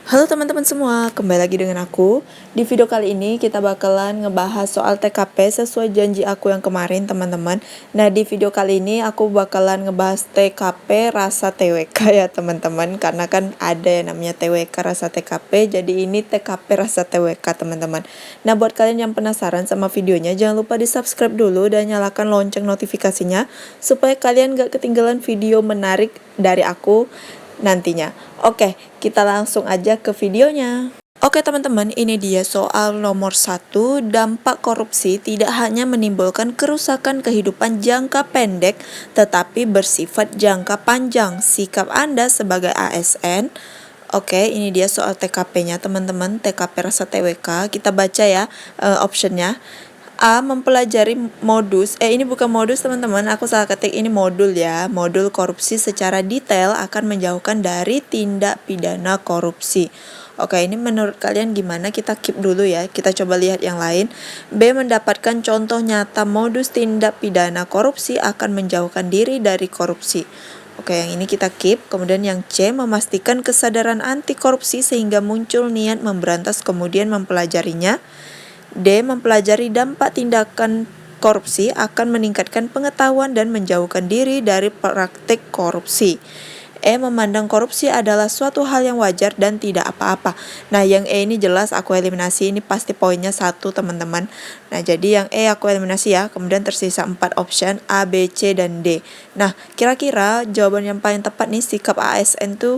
Halo teman-teman semua, kembali lagi dengan aku. Di video kali ini kita bakalan ngebahas soal TKP sesuai janji aku yang kemarin teman-teman. Nah di video kali ini aku bakalan ngebahas TKP rasa TWK ya teman-teman. Karena kan ada yang namanya TWK rasa TKP, jadi ini TKP rasa TWK teman-teman. Nah buat kalian yang penasaran sama videonya, jangan lupa di subscribe dulu dan nyalakan lonceng notifikasinya supaya kalian gak ketinggalan video menarik dari aku nantinya. Oke, kita langsung aja ke videonya. Oke teman-teman, ini dia soal nomor 1. Dampak korupsi tidak hanya menimbulkan kerusakan kehidupan jangka pendek, tetapi bersifat jangka panjang. Sikap Anda sebagai ASN. Oke, ini dia soal TKP-nya teman-teman, TKP rasa TWK. Kita baca ya optionnya. A. Mempelajari modus, ini bukan modus teman-teman, aku salah ketik, ini modul ya. Modul korupsi secara detail akan menjauhkan dari tindak pidana korupsi. Oke, ini menurut kalian gimana? Kita keep dulu ya, kita coba lihat yang lain. B. Mendapatkan contoh nyata modus tindak pidana korupsi akan menjauhkan diri dari korupsi. Oke, yang ini kita keep. Kemudian yang C. Memastikan kesadaran anti korupsi sehingga muncul niat memberantas kemudian mempelajarinya. D. Mempelajari dampak tindakan korupsi akan meningkatkan pengetahuan dan menjauhkan diri dari praktik korupsi. E. Memandang korupsi adalah suatu hal yang wajar dan tidak apa-apa. Nah yang E ini jelas aku eliminasi, ini pasti poinnya 1 teman-teman. Nah jadi yang E aku eliminasi ya. Kemudian tersisa 4 option A, B, C, dan D. Nah kira-kira jawaban yang paling tepat nih, sikap ASN tuh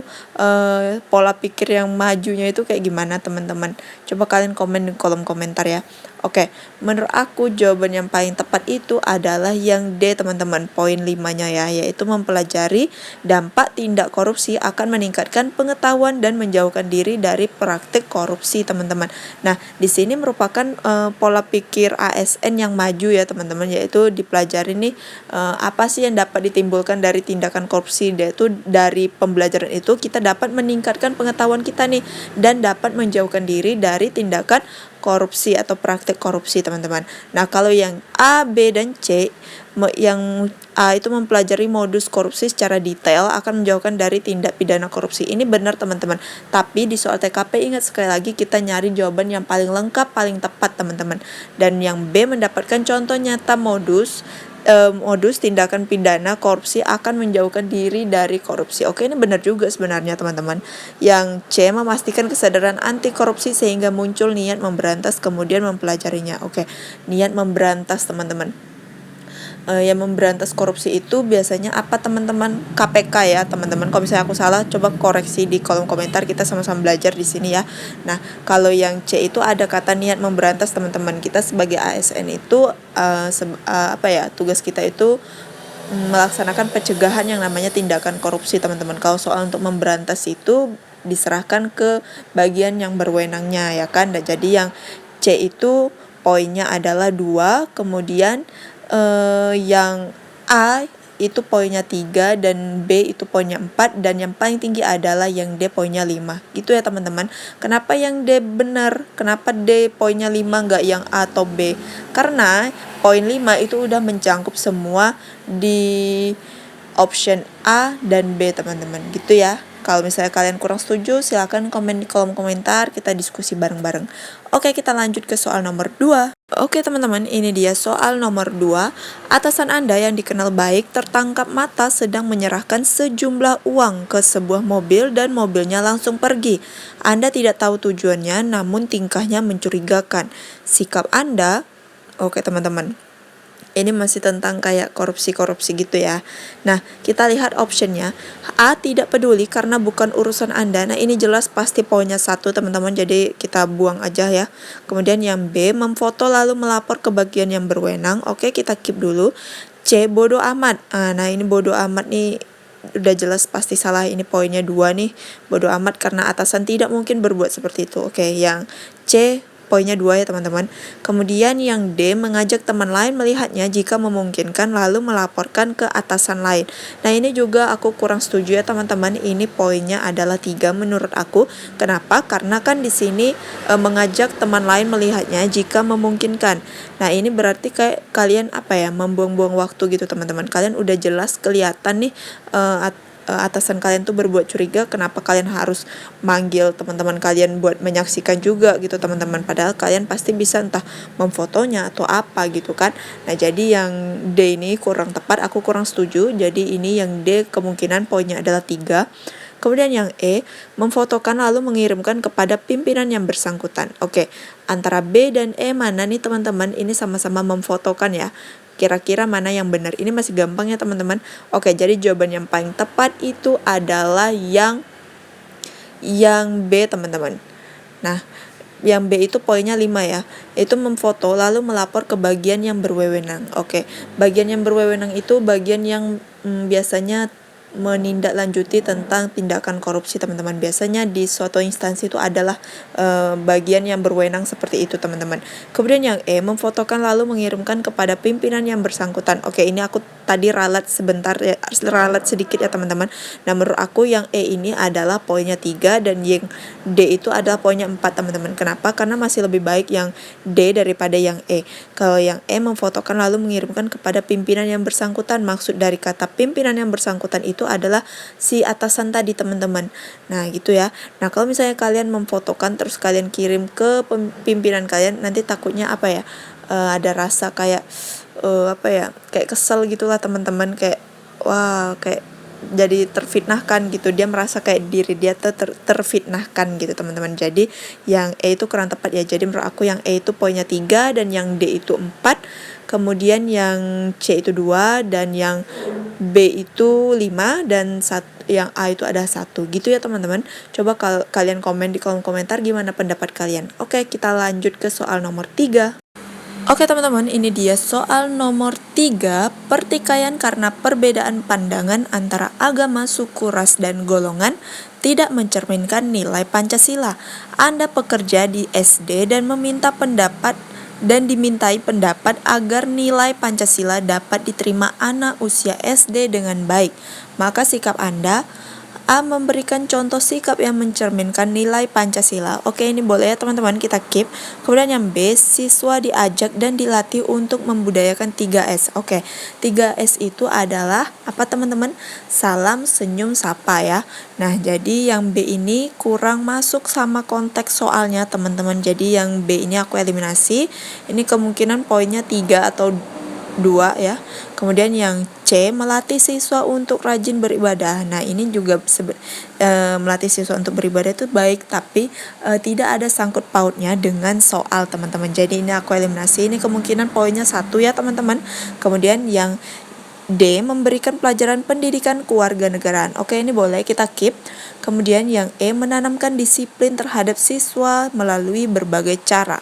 pola pikir yang majunya itu kayak gimana teman-teman? Coba kalian komen di kolom komentar ya. Oke, menurut aku jawaban yang paling tepat itu adalah yang D teman-teman, poin 5-nya ya, yaitu mempelajari dampak tindak korupsi akan meningkatkan pengetahuan dan menjauhkan diri dari praktik korupsi teman-teman. Nah, di sini merupakan pola pikir ASN yang maju ya teman-teman, yaitu dipelajari nih apa sih yang dapat ditimbulkan dari tindakan korupsi, yaitu dari pembelajaran itu kita dapat meningkatkan pengetahuan kita nih dan dapat menjauhkan diri dari tindakan korupsi atau praktik korupsi teman-teman. Nah kalau yang A, B, dan C, yang A itu mempelajari modus korupsi secara detail akan menjauhkan dari tindak pidana korupsi. Ini benar teman-teman. Tapi di soal TKP ingat sekali lagi kita nyari jawaban yang paling lengkap, paling tepat teman-teman. Dan yang B mendapatkan contoh nyata modus tindakan pidana korupsi akan menjauhkan diri dari korupsi. Oke, ini benar juga sebenarnya teman-teman. Yang C memastikan kesadaran anti korupsi sehingga muncul niat memberantas kemudian mempelajarinya. Oke, niat memberantas teman-teman. Yang memberantas korupsi itu biasanya apa teman-teman? KPK ya teman-teman. Kalau misalnya aku salah, coba koreksi di kolom komentar, kita sama-sama belajar di sini ya. Nah kalau yang C itu ada kata niat memberantas teman-teman. Kita sebagai ASN itu tugas kita itu melaksanakan pencegahan yang namanya tindakan korupsi teman-teman. Kalau soal untuk memberantas itu diserahkan ke bagian yang berwenangnya ya kan. Dan jadi yang C itu poinnya adalah 2, kemudian yang A itu poinnya 3 dan B itu poinnya 4 dan yang paling tinggi adalah yang D poinnya 5. Gitu ya teman-teman. Kenapa yang D benar? Kenapa D poinnya 5 enggak yang A atau B? Karena poin 5 itu udah mencangkup semua di option A dan B teman-teman. Gitu ya. Kalau misalnya kalian kurang setuju, silahkan komen di kolom komentar, kita diskusi bareng-bareng. Oke, kita lanjut ke soal nomor 2. Oke teman-teman, ini dia soal nomor 2. Atasan Anda yang dikenal baik tertangkap mata sedang menyerahkan sejumlah uang ke sebuah mobil dan mobilnya langsung pergi. Anda tidak tahu tujuannya, namun tingkahnya mencurigakan. Sikap Anda, oke teman-teman, ini masih tentang kayak korupsi-korupsi gitu ya. Nah, kita lihat optionnya. A. Tidak peduli karena bukan urusan Anda. Nah, ini jelas pasti poinnya 1 teman-teman. Jadi kita buang aja ya. Kemudian yang B. Memfoto lalu melapor ke bagian yang berwenang. Oke, kita keep dulu. C. Bodoh amat. Nah, ini bodoh amat nih udah jelas pasti salah. Ini poinnya 2 nih. Bodoh amat karena atasan tidak mungkin berbuat seperti itu. Oke, yang C poinnya 2 ya teman-teman. Kemudian yang D, mengajak teman lain melihatnya jika memungkinkan lalu melaporkan ke atasan lain. Nah ini juga aku kurang setuju ya teman-teman. Ini poinnya adalah 3 menurut aku. Kenapa? Karena kan di sini mengajak teman lain melihatnya jika memungkinkan. Nah ini berarti kayak kalian membuang-buang waktu gitu teman-teman. Kalian udah jelas kelihatan nih atasan kalian tuh berbuat curiga, kenapa kalian harus manggil teman-teman kalian buat menyaksikan juga gitu teman-teman, padahal kalian pasti bisa entah memfotonya atau apa gitu kan. Nah jadi yang D ini kurang tepat, aku kurang setuju. Jadi ini yang D kemungkinan poinnya adalah 3. Kemudian yang E, memfotokan lalu mengirimkan kepada pimpinan yang bersangkutan. Oke, antara B dan E mana nih teman-teman? Ini sama-sama memfotokan ya. Kira-kira mana yang benar? Ini masih gampang ya teman-teman. Oke, jadi jawaban yang paling tepat itu adalah yang B teman-teman. Nah, yang B itu poinnya 5 ya. Itu memfoto lalu melapor ke bagian yang berwenang. Oke, bagian yang berwenang itu bagian yang biasanya menindaklanjuti tentang tindakan korupsi teman-teman. Biasanya di suatu instansi itu adalah bagian yang berwenang seperti itu teman-teman. Kemudian yang E, memfotokan lalu mengirimkan kepada pimpinan yang bersangkutan. Oke, ini aku tadi ralat sedikit ya teman-teman. Nah menurut aku yang E ini adalah poinnya 3 dan yang D itu adalah poinnya 4 teman-teman. Kenapa? Karena masih lebih baik yang D daripada yang E. Kalau yang E, memfotokan lalu mengirimkan kepada pimpinan yang bersangkutan. Maksud dari kata pimpinan yang bersangkutan itu adalah si atasan tadi teman-teman. Nah gitu ya. Nah kalau misalnya kalian memfotokan terus kalian kirim ke pimpinan kalian, nanti takutnya apa ya, ada rasa kayak kayak kesel gitulah teman-teman, kayak wah kayak jadi terfitnahkan gitu, dia merasa kayak diri dia terfitnahkan gitu teman-teman. Jadi yang E itu kurang tepat ya. Jadi menurut aku yang E itu poinnya 3 dan yang D itu 4, kemudian yang C itu 2 dan yang B itu 5 dan yang A itu ada 1 gitu ya teman-teman. Coba kalian komen di kolom komentar gimana pendapat kalian. Oke, kita lanjut ke soal nomor 3. Oke teman-teman, ini dia soal nomor 3, pertikaian karena perbedaan pandangan antara agama, suku, ras, dan golongan tidak mencerminkan nilai Pancasila. Anda pekerja di SD dan dimintai pendapat agar nilai Pancasila dapat diterima anak usia SD dengan baik. Maka sikap Anda: A, memberikan contoh sikap yang mencerminkan nilai Pancasila. Oke, ini boleh ya teman-teman, kita keep. Kemudian yang B, siswa diajak dan dilatih untuk membudayakan 3S. Oke, 3S itu adalah apa teman-teman? Salam, senyum, sapa ya. Nah, jadi yang B ini kurang masuk sama konteks soalnya teman-teman. Jadi yang B ini aku eliminasi. Ini kemungkinan poinnya 3 atau 2 ya. Kemudian yang C, melatih siswa untuk rajin beribadah. Nah ini juga melatih siswa untuk beribadah itu baik, tapi tidak ada sangkut pautnya dengan soal teman-teman. Jadi ini aku eliminasi. Ini kemungkinan poinnya 1 ya teman-teman. Kemudian yang D, memberikan pelajaran pendidikan kewarganegaraan. Oke, ini boleh kita keep. Kemudian yang E, menanamkan disiplin terhadap siswa melalui berbagai cara.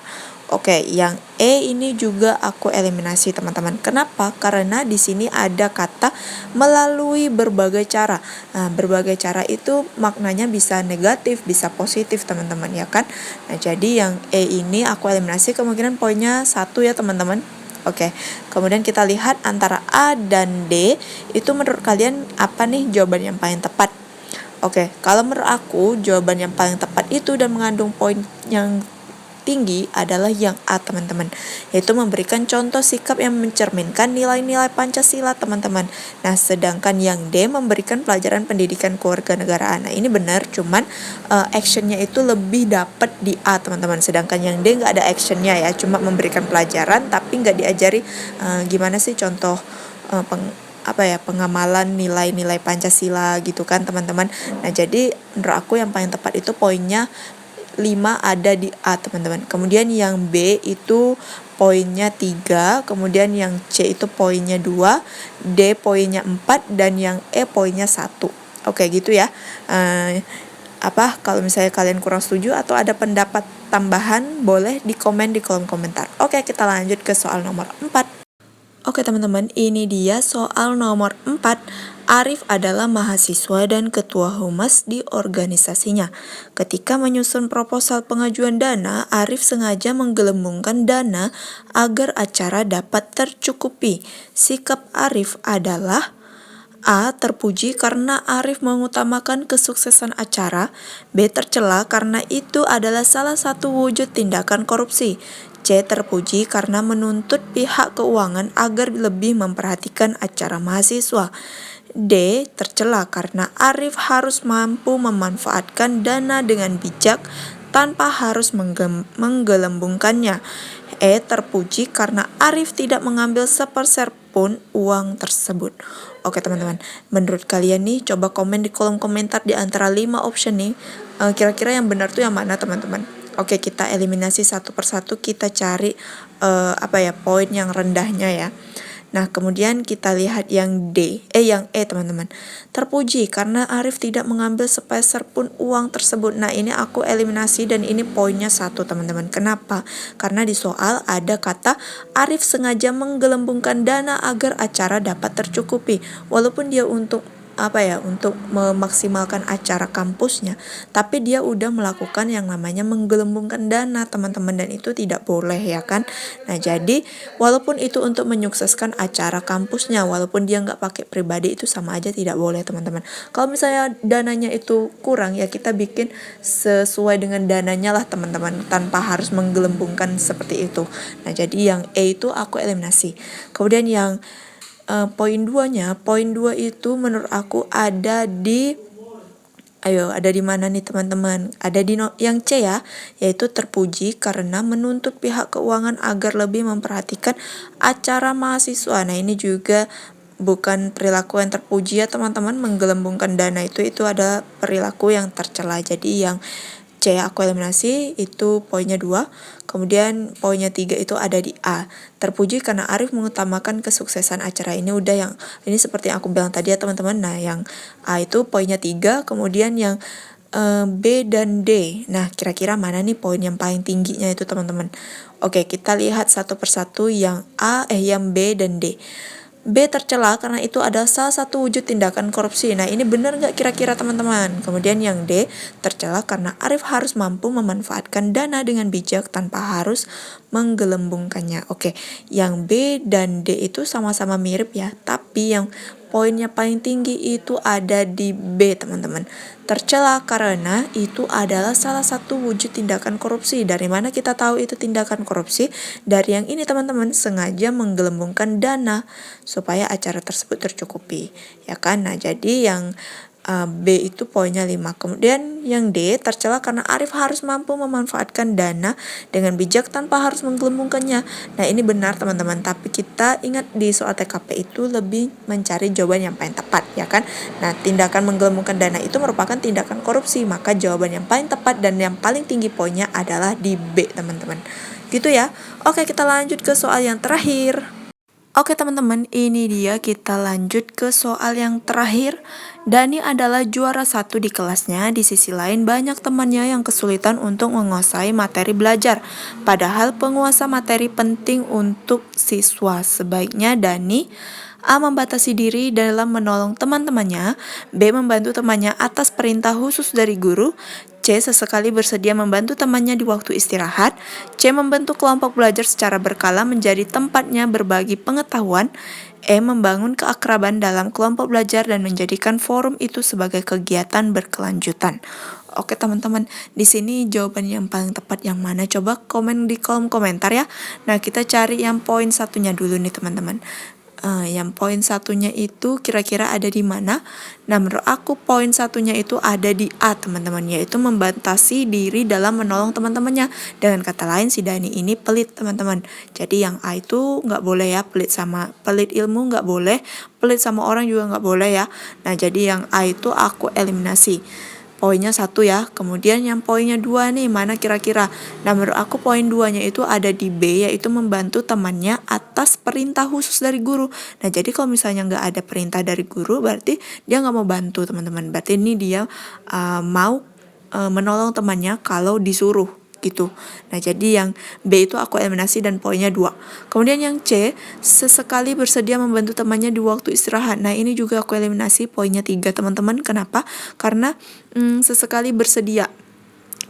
Oke, yang E ini juga aku eliminasi teman-teman. Kenapa? Karena di sini ada kata melalui berbagai cara. Nah, berbagai cara itu maknanya bisa negatif, bisa positif teman-teman ya kan. Nah, jadi yang E ini aku eliminasi, kemungkinan poinnya 1 ya teman-teman. Oke, kemudian kita lihat antara A dan D, itu menurut kalian apa nih jawaban yang paling tepat? Oke, kalau menurut aku jawaban yang paling tepat itu dan mengandung poin yang tinggi adalah yang A teman-teman, yaitu memberikan contoh sikap yang mencerminkan nilai-nilai Pancasila teman-teman. Nah sedangkan yang D, memberikan pelajaran pendidikan kewarganegaraan. Nah ini benar, cuman actionnya itu lebih dapat di A teman-teman, sedangkan yang D nggak ada actionnya ya, cuma memberikan pelajaran tapi nggak diajari gimana sih contoh pengamalan nilai-nilai Pancasila gitu kan teman-teman. Nah jadi menurut aku yang paling tepat itu poinnya 5 ada di A teman-teman. Kemudian yang B itu poinnya 3, kemudian yang C itu poinnya 2, D poinnya 4, dan yang E poinnya 1. Oke gitu ya. Kalau misalnya kalian kurang setuju atau ada pendapat tambahan, boleh di komen di kolom komentar. Oke, kita lanjut ke soal nomor 4. Oke teman-teman, ini dia soal nomor 4. Arif adalah mahasiswa dan ketua humas di organisasinya. Ketika menyusun proposal pengajuan dana, Arif sengaja menggelembungkan dana agar acara dapat tercukupi. Sikap Arif adalah: A, terpuji karena Arif mengutamakan kesuksesan acara. B, tercela karena itu adalah salah satu wujud tindakan korupsi. C, terpuji karena menuntut pihak keuangan agar lebih memperhatikan acara mahasiswa. D. Tercela karena Arif harus mampu memanfaatkan dana dengan bijak tanpa harus menggelembungkannya. E. Terpuji karena Arif tidak mengambil sepeser pun uang tersebut. Oke teman-teman, menurut kalian nih coba komen di kolom komentar di antara 5 option nih, kira-kira yang benar tuh yang mana teman-teman? Oke, kita eliminasi satu persatu, kita cari poin yang rendahnya ya. Nah, kemudian kita lihat yang yang E teman-teman. Terpuji karena Arif tidak mengambil sepeser pun uang tersebut. Nah, ini aku eliminasi dan ini poinnya 1 teman-teman. Kenapa? Karena di soal ada kata Arif sengaja menggelembungkan dana agar acara dapat tercukupi. Walaupun dia untuk memaksimalkan acara kampusnya, tapi dia udah melakukan yang namanya menggelembungkan dana teman-teman, dan itu tidak boleh ya kan. Nah, jadi walaupun itu untuk menyukseskan acara kampusnya, walaupun dia nggak pakai pribadi, itu sama aja tidak boleh teman-teman. Kalau misalnya dananya itu kurang, ya kita bikin sesuai dengan dananya lah teman-teman, tanpa harus menggelembungkan seperti itu. Nah, jadi yang E itu aku eliminasi. Kemudian yang poin 2-nya, poin 2 itu menurut aku ada di mana nih teman-teman? Ada di yang C ya, yaitu terpuji karena menuntut pihak keuangan agar lebih memperhatikan acara mahasiswa. Nah, ini juga bukan perilaku yang terpuji ya teman-teman. Menggelembungkan dana itu ada perilaku yang tercela. Jadi yang C aku eliminasi, itu poinnya 2. Kemudian poinnya 3 itu ada di A. Terpuji karena Arif mengutamakan kesuksesan acara. Ini udah yang ini seperti yang aku bilang tadi ya teman-teman. Nah, yang A itu poinnya 3, kemudian yang B dan D. Nah, kira-kira mana nih poin yang paling tingginya itu teman-teman? Oke, kita lihat satu persatu yang yang B dan D. B tercela karena itu adalah salah satu wujud tindakan korupsi. Nah, ini benar nggak kira-kira teman-teman? Kemudian yang D tercela karena Arif harus mampu memanfaatkan dana dengan bijak tanpa harus menggelembungkannya. Oke, yang B dan D itu sama-sama mirip ya, tapi yang poinnya paling tinggi itu ada di B teman-teman. Tercela karena itu adalah salah satu wujud tindakan korupsi. Dari mana kita tahu itu tindakan korupsi? Dari yang ini teman-teman, sengaja menggelembungkan dana supaya acara tersebut tercukupi, ya kan? Nah, jadi yang B itu poinnya 5. Kemudian yang D tercela karena Arif harus mampu memanfaatkan dana dengan bijak tanpa harus menggelembungkannya. Nah, ini benar teman-teman, tapi kita ingat di soal TKP itu lebih mencari jawaban yang paling tepat ya kan. Nah, tindakan menggelembungkan dana itu merupakan tindakan korupsi, maka jawaban yang paling tepat dan yang paling tinggi poinnya adalah di B teman-teman. Gitu ya. Oke, kita lanjut ke soal yang terakhir. Oke teman-teman, ini dia kita lanjut ke soal yang terakhir. Dani adalah juara 1 di kelasnya, di sisi lain banyak temannya yang kesulitan untuk menguasai materi belajar. Padahal penguasa materi penting untuk siswa. Sebaiknya Dani A. membatasi diri dalam menolong teman-temannya, B. membantu temannya atas perintah khusus dari guru, C. sesekali bersedia membantu temannya di waktu istirahat, C. membentuk kelompok belajar secara berkala menjadi tempatnya berbagi pengetahuan, E. membangun keakraban dalam kelompok belajar dan menjadikan forum itu sebagai kegiatan berkelanjutan. Oke teman-teman, di sini jawaban yang paling tepat yang mana? Coba komen di kolom komentar ya. Nah, kita cari yang poin satunya dulu nih teman-teman. Yang poin satunya itu kira-kira ada di mana? Nah, menurut aku poin satunya itu ada di A teman-teman, yaitu membatasi diri dalam menolong teman-temannya. Dengan kata lain, si Dani ini pelit teman-teman. Jadi yang A itu nggak boleh ya, pelit ilmu nggak boleh, pelit sama orang juga nggak boleh ya. Nah, jadi yang A itu aku eliminasi. Poinnya 1 ya. Kemudian yang poinnya 2 nih, mana kira-kira? Nah, menurut aku poin 2-nya itu ada di B, yaitu membantu temannya atas perintah khusus dari guru. Nah, jadi kalau misalnya nggak ada perintah dari guru, berarti dia nggak mau bantu teman-teman. Berarti ini dia mau menolong temannya kalau disuruh gitu. Nah, jadi yang B itu aku eliminasi dan poinnya 2. Kemudian yang C, sesekali bersedia membantu temannya di waktu istirahat. Nah, ini juga aku eliminasi, poinnya 3 teman-teman. Kenapa? Karena sesekali bersedia.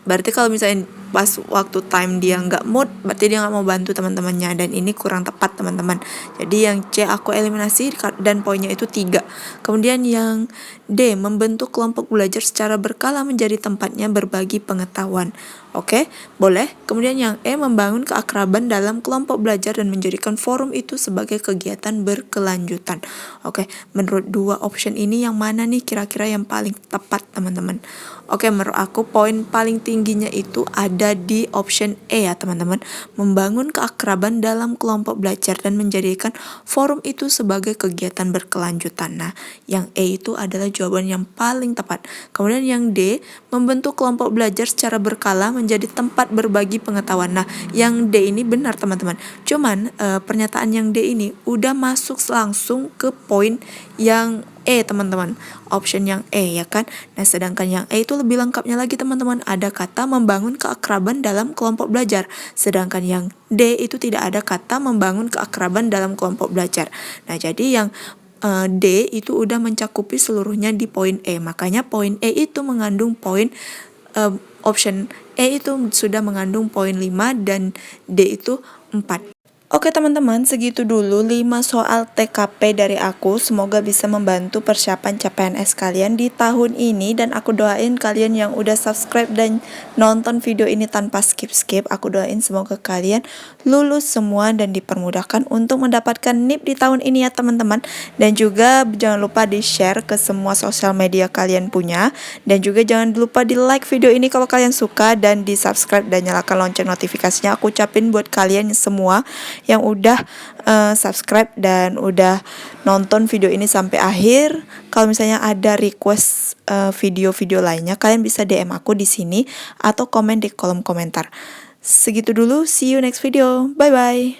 Berarti kalau misalnya pas waktu time dia nggak mood, berarti dia nggak mau bantu teman-temannya, dan ini kurang tepat teman-teman. Jadi yang C aku eliminasi dan poinnya itu 3. Kemudian yang D, membentuk kelompok belajar secara berkala menjadi tempatnya berbagi pengetahuan. Oke, boleh. Kemudian yang E, membangun keakraban dalam kelompok belajar dan menjadikan forum itu sebagai kegiatan berkelanjutan. Oke, menurut 2 option ini yang mana nih kira-kira yang paling tepat teman-teman? Oke, menurut aku poin paling tingginya itu ada di option E ya teman-teman. Membangun keakraban dalam kelompok belajar dan menjadikan forum itu sebagai kegiatan berkelanjutan. Nah, yang E itu adalah jawaban yang paling tepat. Kemudian yang D, membentuk kelompok belajar secara berkala menjadi tempat berbagi pengetahuan. Nah, yang D ini benar teman-teman. Cuman pernyataan yang D ini udah masuk langsung ke poin yang E teman-teman, option yang E ya kan. Nah sedangkan yang E itu lebih lengkapnya lagi teman-teman, ada kata membangun keakraban dalam kelompok belajar, sedangkan yang D itu tidak ada kata membangun keakraban dalam kelompok belajar. Nah jadi yang D itu udah mencakupi seluruhnya di poin E, makanya poin E itu mengandung poin option E itu sudah mengandung poin 5 dan D itu 4. Oke teman-teman, segitu dulu 5 soal TKP dari aku. Semoga bisa membantu persiapan CPNS kalian di tahun ini. Dan aku doain kalian yang udah subscribe dan nonton video ini tanpa skip-skip, aku doain semoga kalian lulus semua dan dipermudahkan untuk mendapatkan NIP di tahun ini ya teman-teman. Dan juga jangan lupa di-share ke semua sosial media kalian punya. Dan juga jangan lupa di-like video ini kalau kalian suka, dan di-subscribe dan nyalakan lonceng notifikasinya. Aku ucapin buat kalian semua yang udah subscribe dan udah nonton video ini sampai akhir. Kalau misalnya ada request video-video lainnya, kalian bisa DM aku di sini atau komen di kolom komentar. Segitu dulu, see you next video. Bye bye.